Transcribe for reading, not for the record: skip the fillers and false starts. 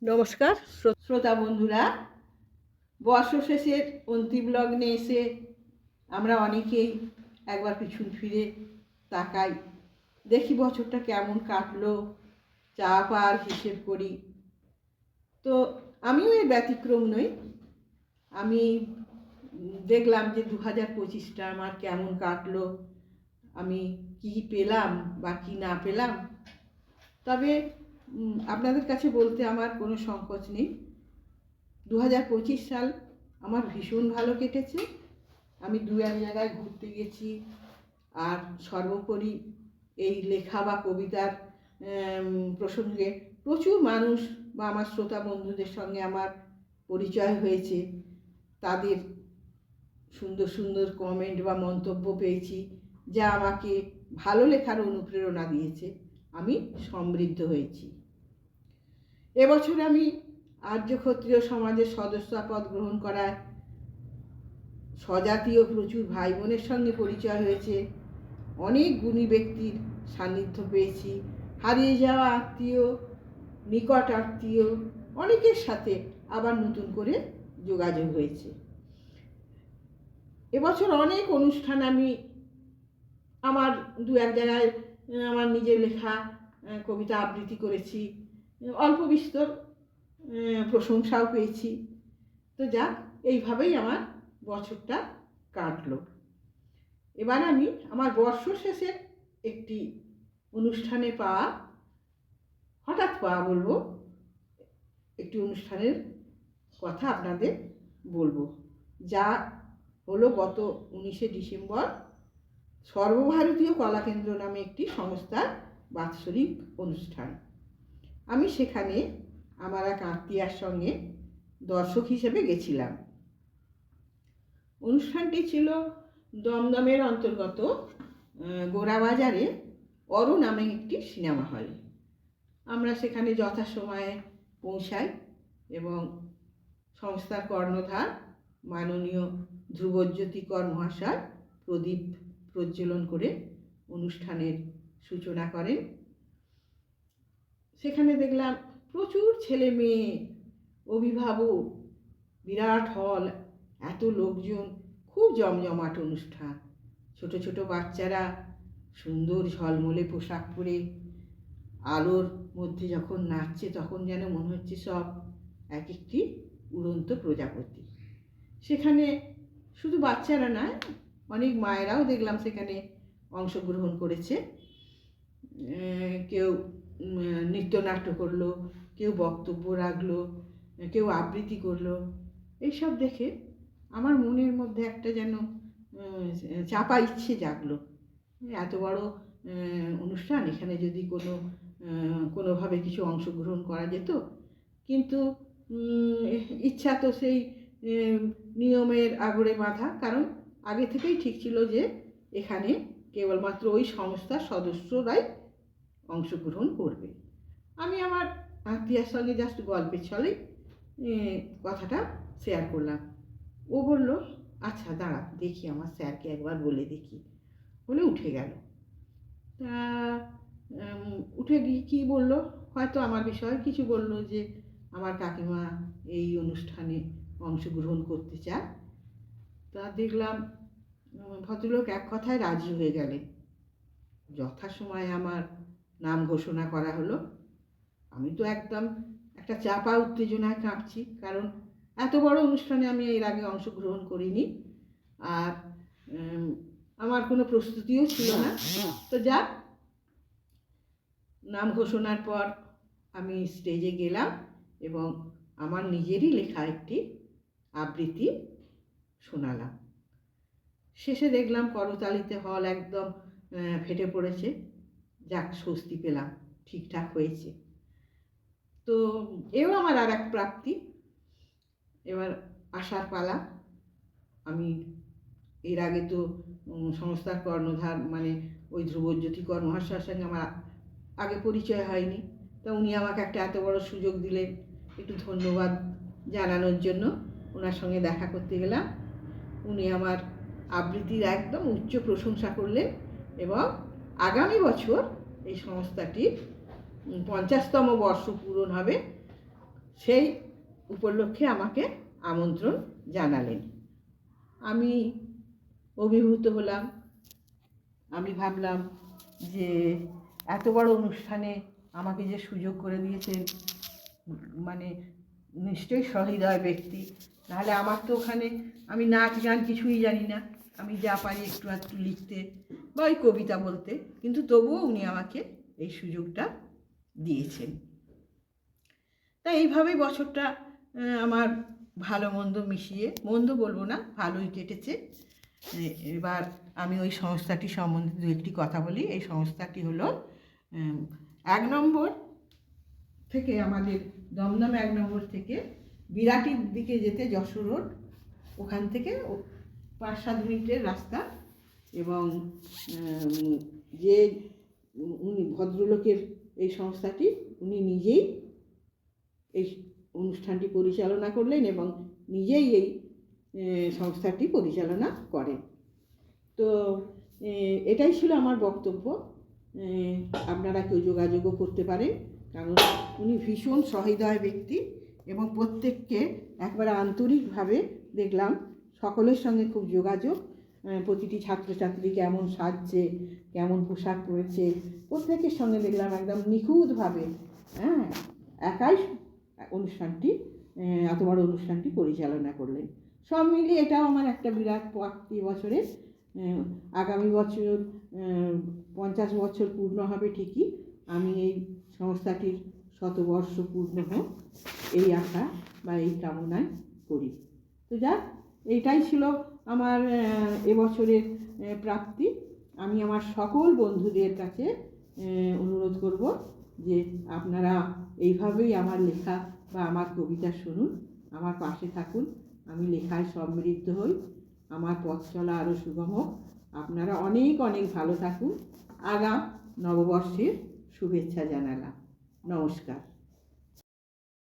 নমস্কার শ্রোতা বন্ধুরা, বর্ষ শেষের অন্তিম লগ্নে এসে আমরা অনেকেই একবার পিছন ফিরে তাকাই, দেখি বছরটা কেমন কাটলো, চা পার হিসেব করি। তো আমিও এর ব্যতিক্রম নই। আমি দেখলাম যে 2025টা আমার কেমন কাটলো, আমি কি পেলাম বা কি না পেলাম। তবে আপনাদের কাছে বলতে আমার কোনো সংকোচ নেই। 2025 সাল আমার ভীষণ ভালো কেটেছে। আমি দু এক জায়গায় ঘুরতে গেছি, আর সর্বোপরি এই লেখা বা কবিতার প্রসঙ্গে প্রচুর মানুষ বা আমার শ্রোতা বন্ধুদের সঙ্গে আমার পরিচয় হয়েছে। তাদের সুন্দর সুন্দর কমেন্ট বা মন্তব্য পেয়েছি, যা আমাকে ভালো লেখার অনুপ্রেরণা দিয়েছে। আমি সমৃদ্ধ হয়েছি। এবছর আমি আর্য ক্ষত্রিয় সমাজের সদস্যপদ গ্রহণ করায় স্বজাতীয় প্রচুর ভাই বোনের সঙ্গে পরিচয় হয়েছে। অনেক গুণী ব্যক্তির সান্নিধ্য পেয়েছি। হারিয়ে যাওয়া আত্মীয়, নিকট আত্মীয় অনেকের সাথে আবার নতুন করে যোগাযোগ হয়েছে। এবছর অনেক অনুষ্ঠান আমি আমার দু এক জায়গায় আমার নিজের লেখা কবিতা আবৃত্তি করেছি, অল্প বিস্তর প্রশংসাও পেয়েছি। তো যাক, এইভাবেই আমার বছরটা কাটলো। এবার আমি আমার বর্ষ শেষের একটি অনুষ্ঠানে হঠাৎ পাওয়া বলবো, একটি অনুষ্ঠানের কথা আপনাদের বলবো, যা হলো গত 19শে ডিসেম্বর সর্বভারতীয় কলাকেন্দ্র নামে একটি সংস্থার বাৎসরিক অনুষ্ঠান। আমি সেখানে আমার এক আত্মীয়ার সঙ্গে দর্শক হিসেবে গেছিলাম। অনুষ্ঠানটি ছিল দমদমের অন্তর্গত গোড়াবাজারে অরো নামে একটি সিনেমা হলে। আমরা সেখানে যথাসময়ে পৌঁছাই এবং সংস্থার কর্ণধার মাননীয় ধ্রুবজ্যোতি কর মহাশয় প্রদীপ প্রজ্বলন করে অনুষ্ঠানের সূচনা করেন। সেখানে দেখলাম প্রচুর ছেলে মেয়ে, অভিভাবক, বিরাট হল, এত লোকজন, খুব জমজমাট অনুষ্ঠান। ছোট ছোট বাচ্চারা সুন্দর ঝলমলে পোশাক পরে আলোর মধ্যে যখন নাচছে, তখন যেন মনে হচ্ছে সব এক একটি উড়ন্ত প্রজাপতি। সেখানে শুধু বাচ্চারা নয়, অনেক মায়েরাও দেখলাম সেখানে অংশগ্রহণ করেছে। কেউ নৃত্যনাট্য করলো, কেউ বক্তব্য রাখলো, কেউ আবৃত্তি করলো। এইসব দেখে আমার মনের মধ্যে একটা যেন চাপা ইচ্ছে জাগলো। এত বড় অনুষ্ঠান, এখানে যদি কোনোভাবে কিছু অংশগ্রহণ করা যেত। কিন্তু ইচ্ছা তো সেই নিয়মের আগড়ে বাঁধা, কারণ আগে থেকেই ঠিক ছিল যে এখানে কেবলমাত্র ওই সংস্থার সদস্যরাই অংশগ্রহণ করবে। আমি আমার আত্মীয়ার সঙ্গে জাস্ট গল্পের ছলে কথাটা শেয়ার করলাম। ও বলল, আচ্ছা দাঁড়া, দেখি আমার স্যারকে একবার বলে দেখি, বলে উঠে গেল। তা উঠে গিয়ে কী বলল, হয়তো আমার বিষয়ে কিছু বলল, যে আমার কাকিমা এই অনুষ্ঠানে অংশগ্রহণ করতে চায়। তা দেখলাম ভদ্রলোক এক কথায় রাজি হয়ে গেলেন। যথাসময়ে আমার নাম ঘোষণা করা হলো। আমি তো একদম একটা চাপা উত্তেজনায় কাঁপছি, কারণ এত বড় অনুষ্ঠানে আমি এর আগে অংশগ্রহণ করিনি, আর আমার কোনো প্রস্তুতিও ছিল না। তো যাক, নাম ঘোষণার পর আমি স্টেজে গেলাম এবং আমার নিজেরই লেখা একটি আবৃত্তি শোনালাম। শেষে দেখলাম করতালিতে হল একদম ফেটে পড়েছে। যাক, স্বস্তি পেলাম, ঠিকঠাক হয়েছে। তো এও আমার আর এক প্রাপ্তি। এবার আসার পালা। আমি এর আগে তো সংস্থার কর্ণধার মানে ওই ধ্রুবজ্যোতি কর মহাশয়ের সঙ্গে আমার আগে পরিচয় হয়নি। তা উনি আমাকে একটা এত বড় সুযোগ দিলেন, একটু ধন্যবাদ জানানোর জন্য ওনার সঙ্গে দেখা করতে গেলাম। উনি আমার আবৃত্তির একদম উচ্চ প্রশংসা করলেন এবং আগামী বছর এই সংস্থাটির 50তম বর্ষ পূরণ হবে, সেই উপলক্ষে আমাকে আমন্ত্রণ জানালেন। আমি অভিভূত হলাম। আমি ভাবলাম যে এত বড় অনুষ্ঠানে আমাকে যে সুযোগ করে দিয়েছেন, মানে নিশ্চয়ই সহৃদয় ব্যক্তি। নাহলে আমার তো ওখানে, আমি নাচ গান কিছুই জানি না, আমি যা পারি একটু আধটু লিখতে বা ওই কবিতা বলতে, কিন্তু তবুও উনি আমাকে এই সুযোগটা দিয়েছেন। তাই এইভাবেই বছরটা আমার ভালো মন্দ মিশিয়ে, মন্দ বলবো না, ভালোই কেটেছে। এবার আমি ওই সংস্থাটি সম্বন্ধে দু একটি কথা বলি। এই সংস্থাটি হলো 1 নম্বর থেকে, আমাদের দমদম 1 নম্বর থেকে বিরাটির দিকে যেতে যশোর রোড, ওখান থেকে 5-7 মিনিটের রাস্তা। এবং যে উনি ভদ্রলোকের এই সংস্থাটি, উনি নিজেই এই অনুষ্ঠানটি পরিচালনা করলেন এবং নিজেই এই সংস্থাটি পরিচালনা করেন। তো এটাই ছিল আমার বক্তব্য। আপনারা কেউ যোগাযোগও করতে পারেন, কারণ উনি ভীষণ সহৃদয় ব্যক্তি এবং প্রত্যেককে একবারে আন্তরিকভাবে দেখলাম, সকলের সঙ্গে খুব যোগাযোগ। প্রতিটি ছাত্রছাত্রী কেমন সাজছে, কেমন পোশাক পরেছে, প্রত্যেকের সঙ্গে দেখলাম একদম নিখুঁতভাবে একাই অনুষ্ঠানটি, এত বড় অনুষ্ঠানটি পরিচালনা করলেন। সব মিলিয়ে এটাও আমার একটা বিরাট প্রাপ্তি বছরের। আগামী বছর 50 বছর পূর্ণ হবে ঠিকই। আমি এই সংস্থাটির 100 বর্ষ পূর্ণ হোক এই আশা বা এই কামনায় করি। তো যাক, এইটাই ছিল আমার এবছরের প্রাপ্তি। আমি আমার সকল বন্ধুদের কাছে অনুরোধ করব যে আপনারা এইভাবেই আমার লেখা বা আমার কবিতা শুনুন, আমার পাশে থাকুন, আমি লেখায় সমৃদ্ধ হই, আমার পথ চলা আরও সুগম হোক। আপনারা অনেক অনেক ভালো থাকুন। আগাম নববর্ষের শুভেচ্ছা জানালাম। নমস্কার।